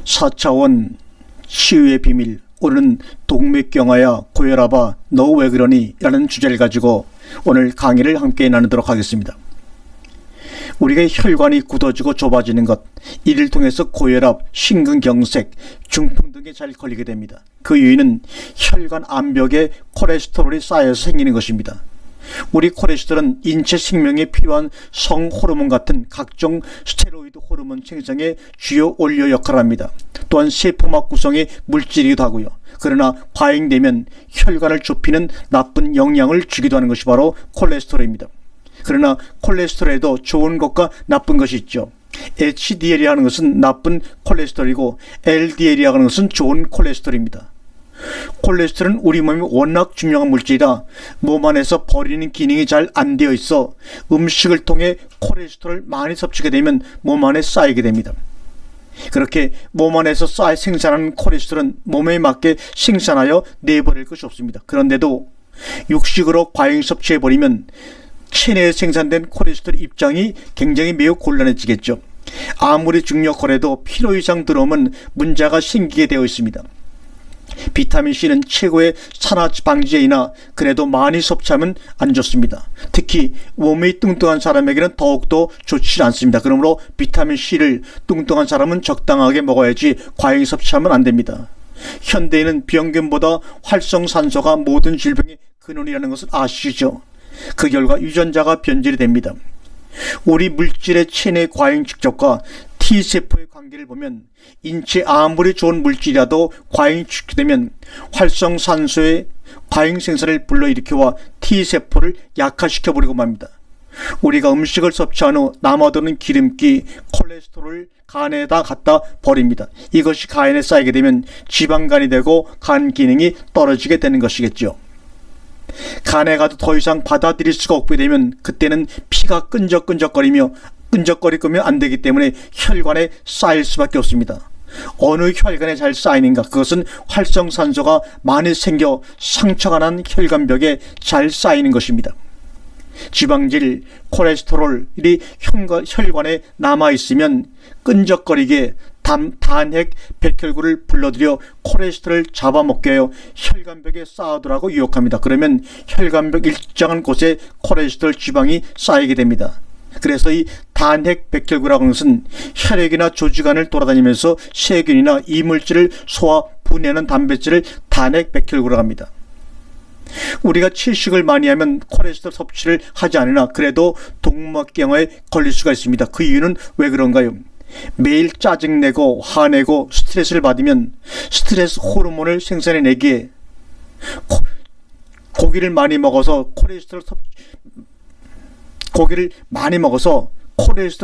4차원 치유의 비밀, 오늘은 동맥경화야 고혈압아 너 왜 그러니? 라는 주제를 가지고 오늘 강의를 함께 나누도록 하겠습니다. 우리가 혈관이 굳어지고 좁아지는 것, 이를 통해서 고혈압, 심근경색, 중풍 등에 잘 걸리게 됩니다. 그 요인은 혈관 암벽에 콜레스테롤이 쌓여서 생기는 것입니다. 우리 콜레스테롤은 인체 생명에 필요한 성호르몬 같은 각종 스테로이드 호르몬 생성의 주요 원료 역할을 합니다. 또한 세포막 구성의 물질이기도 하고요. 그러나 과잉되면 혈관을 좁히는 나쁜 영향을 주기도 하는 것이 바로 콜레스테롤입니다. 그러나 콜레스테롤에도 좋은 것과 나쁜 것이 있죠. HDL이라고 하는 것은 나쁜 콜레스테롤이고 LDL이라고 하는 것은 좋은 콜레스테롤입니다. 콜레스테롤은 우리 몸에 워낙 중요한 물질이라 몸 안에서 버리는 기능이 잘 안 되어 있어 음식을 통해 콜레스테롤을 많이 섭취하게 되면 몸 안에 쌓이게 됩니다. 그렇게 몸 안에서 쌓여 생산하는 콜레스테롤은 몸에 맞게 생산하여 내버릴 것이 없습니다. 그런데도 육식으로 과잉 섭취해버리면 체내에 생산된 콜레스테롤 입장이 굉장히 매우 곤란해지겠죠. 아무리 중력거래도 필요 이상 들어오면 문제가 생기게 되어 있습니다. 비타민C는 최고의 산화제 방지제이나 그래도 많이 섭취하면 안 좋습니다. 특히 몸이 뚱뚱한 사람에게는 더욱더 좋지 않습니다. 그러므로 비타민C를 뚱뚱한 사람은 적당하게 먹어야지 과잉 섭취하면 안 됩니다. 현대인은 병균보다 활성산소가 모든 질병의 근원이라는 것을 아시죠? 그 결과 유전자가 변질이 됩니다. 우리 물질의 체내 과잉 축적과 T세포의 관계를 보면 인체 아무리 좋은 물질이라도 과잉 축적되면 활성산소의 과잉 생산을 불러일으켜와 T세포를 약화시켜버리고 맙니다. 우리가 음식을 섭취한 후 남아도는 기름기, 콜레스테롤을 간에다 갖다 버립니다. 이것이 간에 쌓이게 되면 지방간이 되고 간 기능이 떨어지게 되는 것이겠죠. 간에 가도 더 이상 받아들일 수가 없게 되면 그때는 피가 끈적끈적거리면 안 되기 때문에 혈관에 쌓일 수밖에 없습니다. 어느 혈관에 잘 쌓이는가? 그것은 활성산소가 많이 생겨 상처가 난 혈관벽에 잘 쌓이는 것입니다. 지방질, 콜레스테롤이 혈관에 남아있으면 끈적거리게 단핵 백혈구를 불러들여 콜레스테롤을 잡아먹게 하여 혈관벽에 쌓아두라고 유혹합니다. 그러면 혈관벽 일정한 곳에 콜레스테롤 지방이 쌓이게 됩니다. 그래서 이 단핵 백혈구라고 하는 것은 혈액이나 조직 안을 돌아다니면서 세균이나 이물질을 소화 분해하는 단백질을 단핵 백혈구라고 합니다. 우리가 채식을 많이 하면 콜레스테롤 섭취를 하지 않으나 그래도 동맥경화에 걸릴 수가 있습니다. 그 이유는 왜 그런가요? 매일 짜증내고 화내고 스트레스를 받으면 스트레스 호르몬을 생산해내기에 고기를 많이 먹어서 콜레스테롤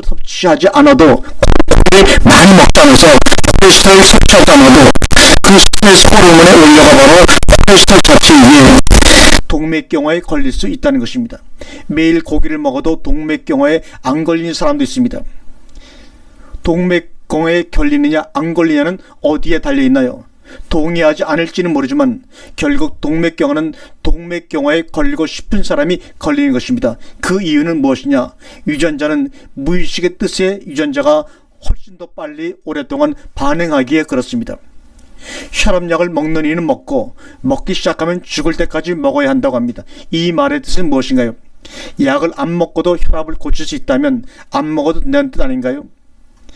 섭취하지 않아도 고기를 많이 먹다면서 콜레스테롤 섭취하지 않아도 그 스트레스 호르몬에 올려가 바로 콜레스테롤 자체이기에 동맥경화에 걸릴 수 있다는 것입니다. 매일 고기를 먹어도 동맥경화에 안 걸리는 사람도 있습니다. 동맥경화에 걸리느냐 안 걸리냐는 어디에 달려있나요? 동의하지 않을지는 모르지만 결국 동맥경화는 동맥경화에 걸리고 싶은 사람이 걸리는 것입니다. 그 이유는 무엇이냐? 유전자는 무의식의 뜻에 유전자가 훨씬 더 빨리 오랫동안 반응하기에 그렇습니다. 혈압약을 먹는 이는 먹기 시작하면 죽을 때까지 먹어야 한다고 합니다. 이 말의 뜻은 무엇인가요? 약을 안 먹고도 혈압을 고칠 수 있다면 안 먹어도 된다는 뜻 아닌가요?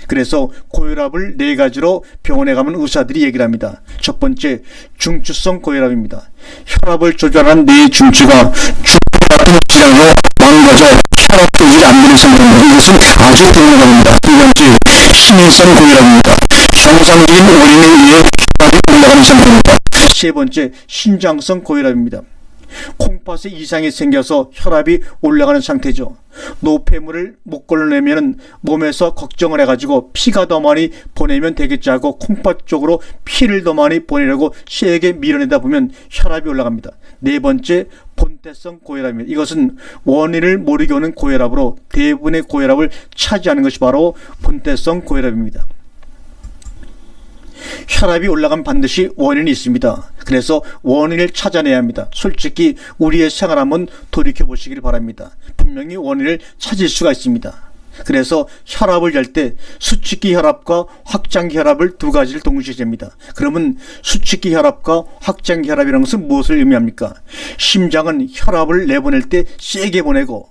그래서 고혈압을 4가지로 병원에 가면 의사들이 얘기를 합니다. 첫 번째, 중추성 고혈압입니다. 혈압을 조절하는 뇌의 중추가 중추 같은 질환으로 망가져 혈압 조절이 안 되는 상태입니다. 이것은 아주 드문 겁니다. 두 번째, 심인성 고혈압입니다. 정상적인 원인에 의해 혈압이 올라가는 상태입니다. 세 번째, 신장성 고혈압입니다. 콩팥에 이상이 생겨서 혈압이 올라가는 상태죠. 노폐물을 못 걸러내면 몸에서 걱정을 해가지고 피가 더 많이 보내면 되겠지 하고 콩팥 쪽으로 피를 더 많이 보내려고 세게 밀어내다 보면 혈압이 올라갑니다. 네 번째, 본태성 고혈압입니다. 이것은 원인을 모르게 오는 고혈압으로 대부분의 고혈압을 차지하는 것이 바로 본태성 고혈압입니다. 혈압이 올라가면 반드시 원인이 있습니다. 그래서 원인을 찾아내야 합니다. 솔직히 우리의 생활 한번 돌이켜 보시길 바랍니다. 분명히 원인을 찾을 수가 있습니다. 그래서 혈압을 잴 때 수축기 혈압과 확장기 혈압을 두 가지를 동시에 잽니다. 그러면 수축기 혈압과 확장기 혈압이라는 것은 무엇을 의미합니까? 심장은 혈압을 내보낼 때 세게 보내고,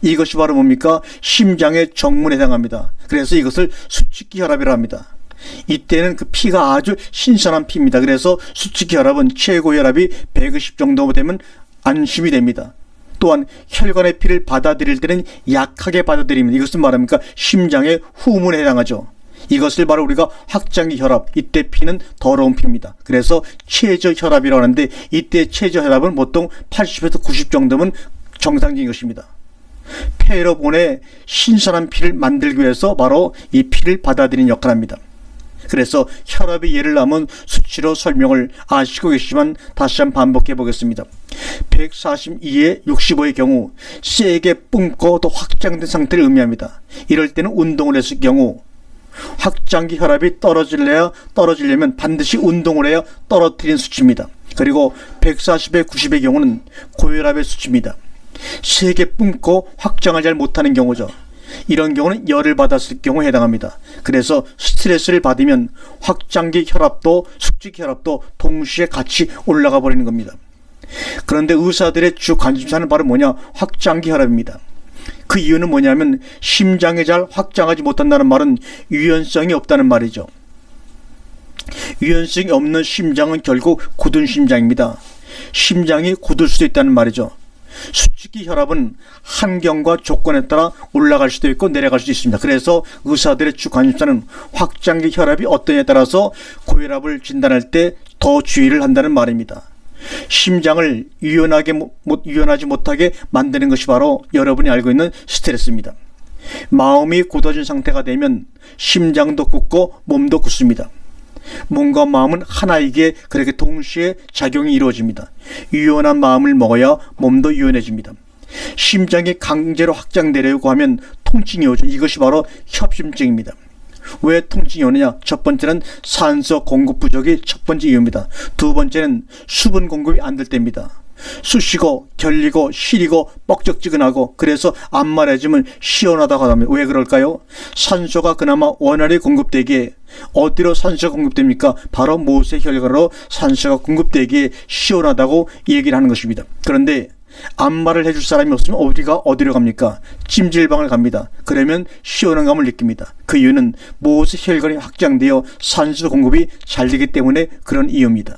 이것이 바로 뭡니까? 심장의 정문에 해당합니다. 그래서 이것을 수축기 혈압이라 합니다. 이때는 그 피가 아주 신선한 피입니다. 그래서 수축기 혈압은 최고 혈압이 120 정도 되면 안심이 됩니다. 또한 혈관의 피를 받아들일 때는 약하게 받아들입니다. 이것은 말합니까? 심장의 후문에 해당하죠. 이것을 바로 우리가 확장기 혈압, 이때 피는 더러운 피입니다. 그래서 최저 혈압이라고 하는데, 이때 최저 혈압은 보통 80에서 90 정도면 정상적인 것입니다. 폐로 보내 신선한 피를 만들기 위해서 바로 이 피를 받아들이는 역할을 합니다. 그래서 혈압의 예를 나면 수치로 설명을 아시고 계시지만 다시 한번 반복해 보겠습니다. 142에 65의 경우 세게 뿜고 또 확장된 상태를 의미합니다. 이럴 때는 운동을 했을 경우 확장기 혈압이 떨어지려면 반드시 운동을 해야 떨어뜨리는 수치입니다. 그리고 140에 90의 경우는 고혈압의 수치입니다. 세게 뿜고 확장을 잘 못하는 경우죠. 이런 경우는 열을 받았을 경우에 해당합니다. 그래서 스트레스를 받으면 확장기 혈압도 수축기 혈압도 동시에 같이 올라가 버리는 겁니다. 그런데 의사들의 주 관심사는 바로 뭐냐? 확장기 혈압입니다. 그 이유는 뭐냐면 심장이 잘 확장하지 못한다는 말은 유연성이 없다는 말이죠. 유연성이 없는 심장은 결국 굳은 심장입니다. 심장이 굳을 수도 있다는 말이죠. 수축기 혈압은 환경과 조건에 따라 올라갈 수도 있고 내려갈 수도 있습니다. 그래서 의사들의 주 관심사는 확장기 혈압이 어떠냐에 따라서 고혈압을 진단할 때 더 주의를 한다는 말입니다. 심장을 유연하지 못하게 만드는 것이 바로 여러분이 알고 있는 스트레스입니다. 마음이 굳어진 상태가 되면 심장도 굳고 몸도 굳습니다. 몸과 마음은 하나이기에 그렇게 동시에 작용이 이루어집니다. 유연한 마음을 먹어야 몸도 유연해집니다. 심장이 강제로 확장되려고 하면 통증이 오죠. 이것이 바로 협심증입니다. 왜 통증이 오느냐? 첫 번째는 산소 공급 부족이 첫 번째 이유입니다. 두 번째는 수분 공급이 안 될 때입니다. 쑤시고 결리고 시리고 뻑적지근하고, 그래서 안 말해주면 시원하다고 합니다. 왜 그럴까요? 산소가 그나마 원활히 공급되기에, 어디로 산소가 공급됩니까? 바로 모세혈관으로 산소가 공급되기에 시원하다고 얘기를 하는 것입니다. 그런데 안마를 해줄 사람이 없으면 어디로 갑니까? 찜질방을 갑니다. 그러면 시원한 감을 느낍니다. 그 이유는 모세혈관이 확장되어 산소 공급이 잘 되기 때문에 그런 이유입니다.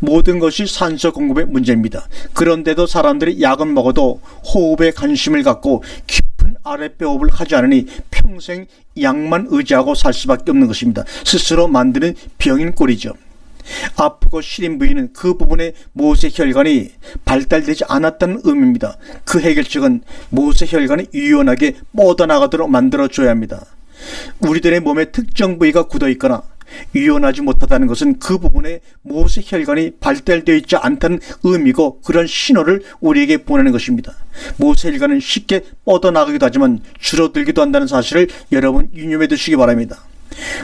모든 것이 산소 공급의 문제입니다. 그런데도 사람들이 약은 먹어도 호흡에 관심을 갖고 깊은 아랫배 호흡을 하지 않으니 평생 약만 의지하고 살 수밖에 없는 것입니다. 스스로 만드는 병인 꼴이죠. 아프고 시린 부위는 그 부분에 모세혈관이 발달되지 않았다는 의미입니다. 그 해결책은 모세혈관이 유연하게 뻗어나가도록 만들어줘야 합니다. 우리들의 몸의 특정 부위가 굳어 있거나 유연하지 못하다는 것은 그 부분에 모세혈관이 발달되어 있지 않다는 의미고, 그런 신호를 우리에게 보내는 것입니다. 모세혈관은 쉽게 뻗어나가기도 하지만 줄어들기도 한다는 사실을 여러분 유념해 두시기 바랍니다.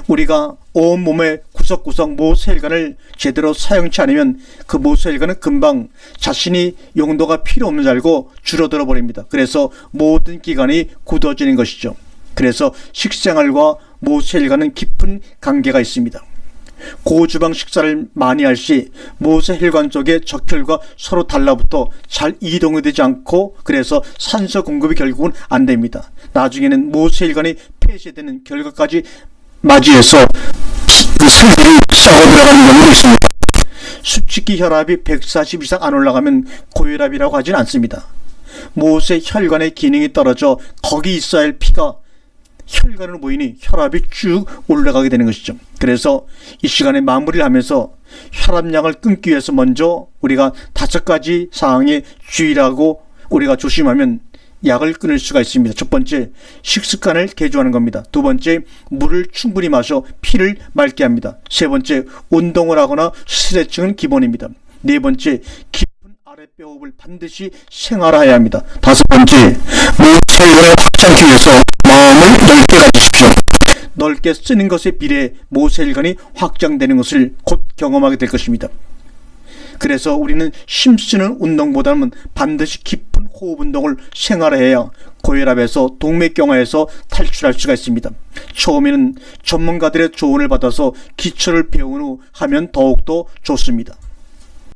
우리가 온몸의 구석구석 모세혈관을 제대로 사용치 않으면 그 모세혈관은 금방 자신이 용도가 필요 없는 줄 알고 줄어들어 버립니다. 그래서 모든 기관이 굳어지는 것이죠. 그래서 식생활과 모세혈관은 깊은 관계가 있습니다. 고주방 식사를 많이 할 시 모세혈관 쪽의 적혈과 서로 달라붙어 잘 이동이 되지 않고, 그래서 산소 공급이 결국은 안 됩니다. 나중에는 모세혈관이 폐쇄되는 결과까지 맞이해서 그 살들이 썩어 들어가는 경우도 있습니다. 수축기 혈압이 140 이상 안 올라가면 고혈압이라고 하진 않습니다. 모세혈관의 기능이 떨어져 거기 있어야 할 피가 혈관으로 모이니 혈압이 쭉 올라가게 되는 것이죠. 그래서 이 시간에 마무리를 하면서 혈압약을 끊기 위해서 먼저 우리가 5가지 사항에 주의하고 우리가 조심하면 약을 끊을 수가 있습니다. 첫 번째, 식습관을 개조하는 겁니다. 두 번째, 물을 충분히 마셔 피를 맑게 합니다. 세 번째, 운동을 하거나 스트레칭은 기본입니다. 네 번째, 깊은 아랫배 호흡을 반드시 생활화해야 합니다. 다섯 번째, 모세혈관을 확장하기 위해서 마음을 넓게 가지십시오. 넓게 쓰는 것에 비례해 모세혈관이 확장되는 것을 곧 경험하게 될 것입니다. 그래서 우리는 힘쓰는 운동보다는 반드시 깊은 호흡 운동을 생활해야 고혈압에서 동맥경화에서 탈출할 수가 있습니다. 처음에는 전문가들의 조언을 받아서 기초를 배운 후 하면 더욱더 좋습니다.